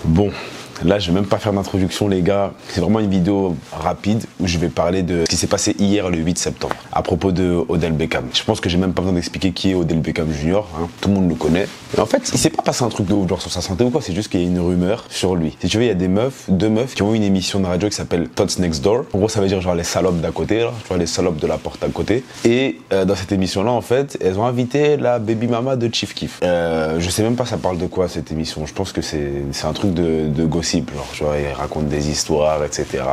Bon, là je vais même pas faire d'introduction les gars, c'est vraiment une vidéo rapide où je vais parler de ce qui s'est passé hier le 8 septembre à propos de Odell Beckham. Je pense que j'ai même pas besoin d'expliquer qui est Odell Beckham Jr, hein. Tout le monde le connaît. Et en fait, il s'est pas passé un truc de ouf genre sur sa santé ou quoi, c'est juste qu'il y a une rumeur sur lui. Si tu veux, il y a deux meufs qui ont eu une émission de radio qui s'appelle Tots Next Door. En gros, ça veut dire genre les salopes d'à côté, là, tu vois, les salopes de la porte à côté. Et dans cette émission-là, en fait, elles ont invité la baby mama de Chief Keef. Je sais même pas ça parle de quoi cette émission. Je pense que c'est un truc de gossip, genre, tu vois, ils racontent des histoires, etc.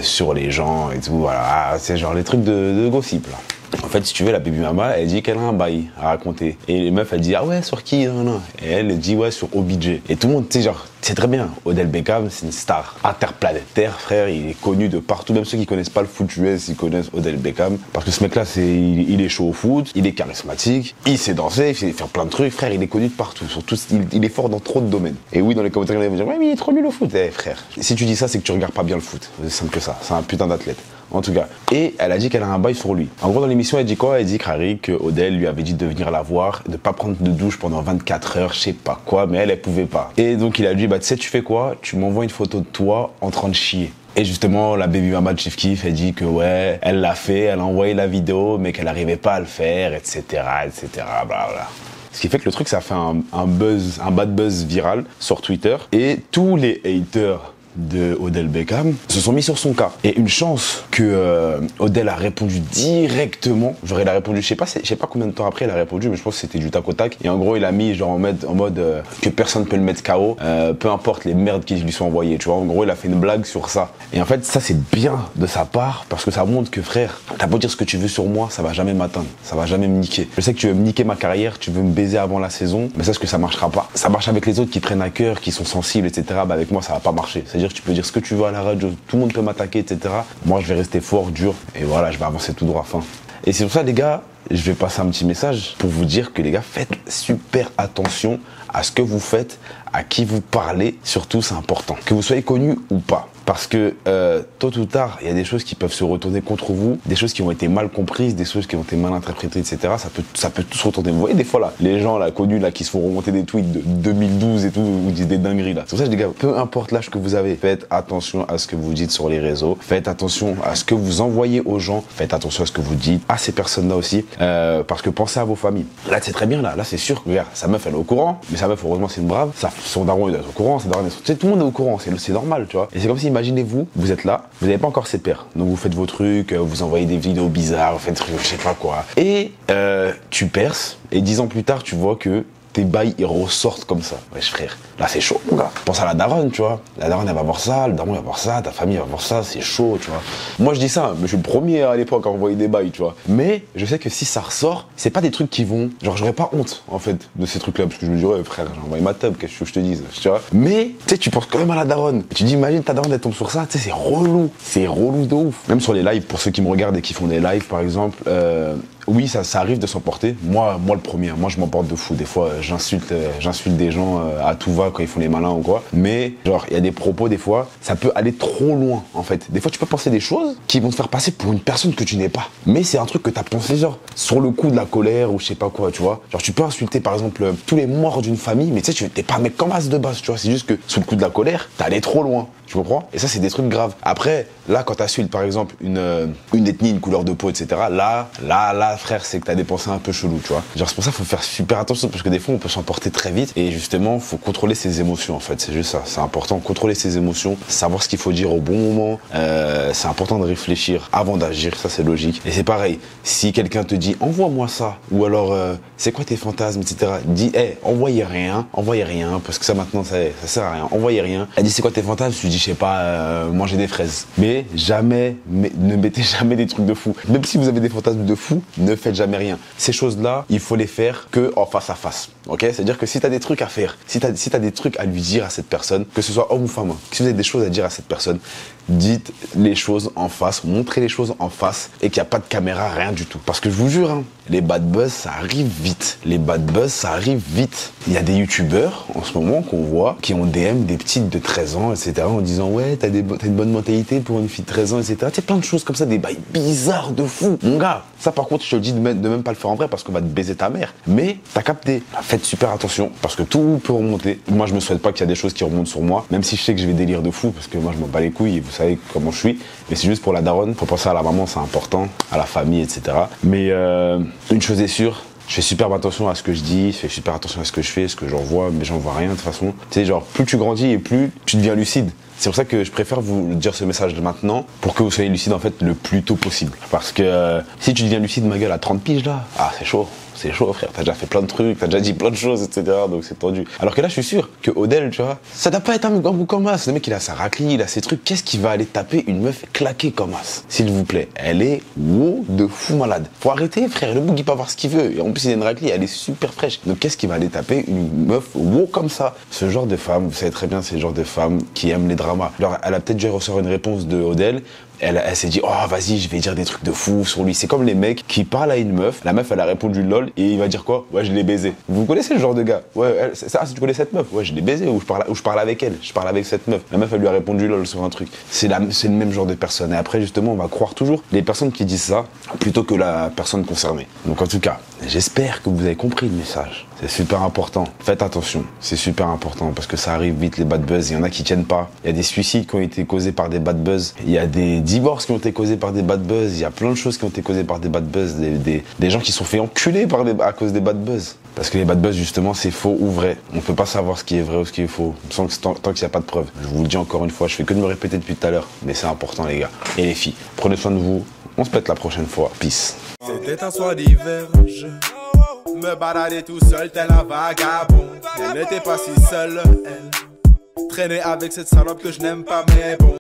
Sur les gens et tout, voilà. C'est genre les trucs de gossip, là. En fait, si tu veux, la baby mama, elle dit qu'elle a un bail à raconter. Et les meufs, elles disent, ah ouais, sur qui? Non, non. Et elle dit, ouais, sur OBJ. Et tout le monde, tu sais, genre, c'est très bien. Odell Beckham, c'est une star interplanétaire, frère. Il est connu de partout. Même ceux qui connaissent pas le foot US, ils connaissent Odell Beckham. Parce que ce mec-là, il est chaud au foot, il est charismatique, il sait danser, il sait faire plein de trucs. Frère, il est connu de partout. Surtout, il est fort dans trop de domaines. Et oui, dans les commentaires, ils vont dire, ouais, mais il est trop nul au foot. Eh, frère. Si tu dis ça, c'est que tu regardes pas bien le foot. C'est simple que ça. C'est un putain d'athlète. En tout cas. Et elle a dit qu'elle a un bail sur lui. En gros, dans l'émission, elle dit quoi? Elle dit que Odell lui avait dit de venir la voir, de pas prendre de douche pendant 24 heures, je sais pas quoi, mais elle pouvait pas. Et donc, il a dit, bah, tu sais, tu fais quoi? Tu m'envoies une photo de toi en train de chier. Et justement, la baby mama de Chief Keef, elle dit que ouais, elle l'a fait, elle a envoyé la vidéo, mais qu'elle n'arrivait pas à le faire, etc., blablabla. Ce qui fait que le truc, ça a fait un buzz, un bad buzz viral sur Twitter. Et tous les haters de Odell Beckham se sont mis sur son cas. Et une chance que Odell a répondu directement. Genre il a répondu, je sais pas combien de temps après il a répondu, mais je pense que c'était du tac au tac. Et en gros il a mis genre en mode que personne peut le mettre KO, peu importe les merdes qui lui sont envoyées. Tu vois, en gros il a fait une blague sur ça. Et en fait ça c'est bien de sa part parce que ça montre que frère, t'as beau dire ce que tu veux sur moi, ça va jamais m'atteindre, ça va jamais me niquer. Je sais que tu veux me niquer ma carrière, tu veux me baiser avant la saison, mais sache que ça marchera pas. Ça marche avec les autres qui prennent à cœur, qui sont sensibles, etc. Bah avec moi ça va pas marcher. C'est-à-dire que tu peux dire ce que tu veux à la radio, tout le monde peut m'attaquer, etc. Moi, je vais rester fort, dur, et voilà, je vais avancer tout droit, fin. Et c'est pour ça, les gars, je vais passer un petit message pour vous dire que, les gars, faites super attention à ce que vous faites, à qui vous parlez, surtout, c'est important. Que vous soyez connu ou pas. Parce que tôt ou tard, il y a des choses qui peuvent se retourner contre vous, des choses qui ont été mal comprises, des choses qui ont été mal interprétées, etc. Ça peut tout se retourner. Vous voyez des fois là, les gens là connus là qui se font remonter des tweets de 2012 et tout, vous disent des dingueries là. C'est pour ça que les gars, peu importe l'âge que vous avez, faites attention à ce que vous dites sur les réseaux, faites attention à ce que vous envoyez aux gens, faites attention à ce que vous dites à ces personnes-là aussi, parce que pensez à vos familles. Là c'est très bien là c'est sûr que regarde, sa meuf elle est au courant, mais sa meuf heureusement c'est une brave, son daron il est au courant, sa daronne tout le monde est au courant, c'est normal tu vois. Et c'est comme si imaginez-vous, vous êtes là, vous n'avez pas encore ses pairs. Donc vous faites vos trucs, vous envoyez des vidéos bizarres, vous faites des trucs, je sais pas quoi. Et tu perces, et 10 ans plus tard, tu vois que tes bails, ils ressortent comme ça. Wesh frère, là c'est chaud mon gars. Pense à la daronne, tu vois. La daronne elle va voir ça, le daron il va voir ça, ta famille va voir ça, c'est chaud, tu vois. Moi je dis ça, mais je suis le premier à l'époque à envoyer des bails, tu vois. Mais je sais que si ça ressort, c'est pas des trucs qui vont... Genre j'aurais pas honte, en fait, de ces trucs-là, parce que je me dis, ouais frère, j'ai envoyé ma tub, qu'est-ce que je te dise, tu vois. Mais, tu sais, tu penses quand même à la daronne. Tu dis, imagine ta daronne elle tombe sur ça, tu sais, c'est relou de ouf. Même sur les lives, pour ceux qui me regardent et qui font des lives par exemple, oui, ça arrive de s'emporter. Moi le premier, moi je m'emporte de fou. Des fois, j'insulte des gens à tout va quand ils font les malins ou quoi. Mais genre, il y a des propos des fois, ça peut aller trop loin en fait. Des fois, tu peux penser des choses qui vont te faire passer pour une personne que tu n'es pas. Mais c'est un truc que t'as pensé genre sur le coup de la colère ou je sais pas quoi, tu vois. Genre, tu peux insulter par exemple tous les morts d'une famille, mais tu sais, tu t'es pas un mec comme as de base, tu vois. C'est juste que sous le coup de la colère, t'es allé trop loin. Tu comprends? Et ça, c'est des trucs graves. Après, là, quand t'insultes, par exemple, une ethnie, une couleur de peau, etc., là, frère, c'est que t'as des pensées un peu cheloues, tu vois. Genre, c'est pour ça qu'il faut faire super attention, parce que des fois, on peut s'emporter très vite. Et justement, faut contrôler ses émotions, en fait. C'est juste ça. C'est important. Contrôler ses émotions, savoir ce qu'il faut dire au bon moment. C'est important de réfléchir avant d'agir. Ça, c'est logique. Et c'est pareil. Si quelqu'un te dit, envoie-moi ça, ou alors, c'est quoi tes fantasmes, etc., dis, envoyez rien, parce que ça, maintenant, ça sert à rien. Envoyez rien. Elle dit, c'est quoi tes fantasmes? Tu dis, je sais pas, manger des fraises. Mais ne mettez jamais des trucs de fou. Même si vous avez des fantasmes de fou, ne faites jamais rien. Ces choses-là, il faut les faire que en face à face. Ok? C'est-à-dire que si t'as des trucs à faire, si t'as des trucs à lui dire à cette personne, que ce soit homme ou femme, si vous avez des choses à dire à cette personne, dites les choses en face, montrez les choses en face et qu'il n'y a pas de caméra, rien du tout. Parce que je vous jure, hein, les bad buzz, ça arrive vite. Les bad buzz, ça arrive vite. Il y a des youtubeurs en ce moment qu'on voit qui ont DM des petites de 13 ans, etc. en disant ouais, t'as une bonne mentalité pour une fille de 13 ans, etc. Tu sais, plein de choses comme ça, des bails bizarres de fou. Mon gars, ça par contre, je te le dis de même pas le faire en vrai parce qu'on va te baiser ta mère. Mais t'as capté. Faites super attention parce que tout peut remonter. Moi, je me souhaite pas qu'il y a des choses qui remontent sur moi, même si je sais que je vais délire de fou parce que moi, je m'en bats les couilles et vous savez comment je suis. Mais c'est juste pour la daronne. Faut penser à la maman, c'est important, à la famille, etc. Mais une chose est sûre, je fais super attention à ce que je dis, je fais super attention à ce que je fais, ce que j'envoie, mais j'envoie rien de toute façon. Tu sais, genre, plus tu grandis et plus tu deviens lucide. C'est pour ça que je préfère vous dire ce message de maintenant pour que vous soyez lucide en fait le plus tôt possible. Parce que si tu deviens lucide, ma gueule, à 30 piges là, ah c'est chaud. C'est chaud frère, t'as déjà fait plein de trucs, t'as déjà dit plein de choses, etc. Donc c'est tendu. Alors que là je suis sûr que Odell, tu vois, ça doit pas être un gambou comme As. Le mec il a sa raclie, il a ses trucs, qu'est-ce qu'il va aller taper une meuf claquée comme As? S'il vous plaît, elle est wow de fou malade. Faut arrêter frère, le bouc il peut avoir ce qu'il veut. Et en plus il a une raclie, elle est super fraîche. Donc qu'est-ce qu'il va aller taper une meuf wow comme ça? Ce genre de femme, vous savez très bien, c'est le genre de femme qui aime les dramas. Alors elle a peut-être déjà reçu une réponse de Odell. Elle s'est dit, oh vas-y, je vais dire des trucs de fou sur lui. C'est comme les mecs qui parlent à une meuf. La meuf, elle a répondu lol et il va dire quoi? Ouais, je l'ai baisé. Vous connaissez le genre de gars? Ouais, si tu connais cette meuf, ouais, je l'ai baisé. Ou je parle avec elle. Je parle avec cette meuf. La meuf, elle lui a répondu lol sur un truc. C'est le même genre de personne. Et après, justement, on va croire toujours les personnes qui disent ça plutôt que la personne concernée. Donc en tout cas, j'espère que vous avez compris le message. C'est super important. Faites attention. C'est super important parce que ça arrive vite, les bad buzz. Il y en a qui tiennent pas. Il y a des suicides qui ont été causés par des bad buzz. Il y a des divorces qui ont été causés par des bad buzz. Il y a plein de choses qui ont été causées par des bad buzz. Des gens qui sont fait enculer à cause des bad buzz. Parce que les bad buzz, justement, c'est faux ou vrai. On peut pas savoir ce qui est vrai ou ce qui est faux. Tant qu'il n'y a pas de preuve. Je vous le dis encore une fois, je fais que de me répéter depuis tout à l'heure. Mais c'est important, les gars. Et les filles, prenez soin de vous. On se pète la prochaine fois. Peace. C'était un soir d'hiver, je me baladais tout seul tel un vagabond. Elle n'était pas si seule, elle traînait avec cette salope que je n'aime pas, mais bon.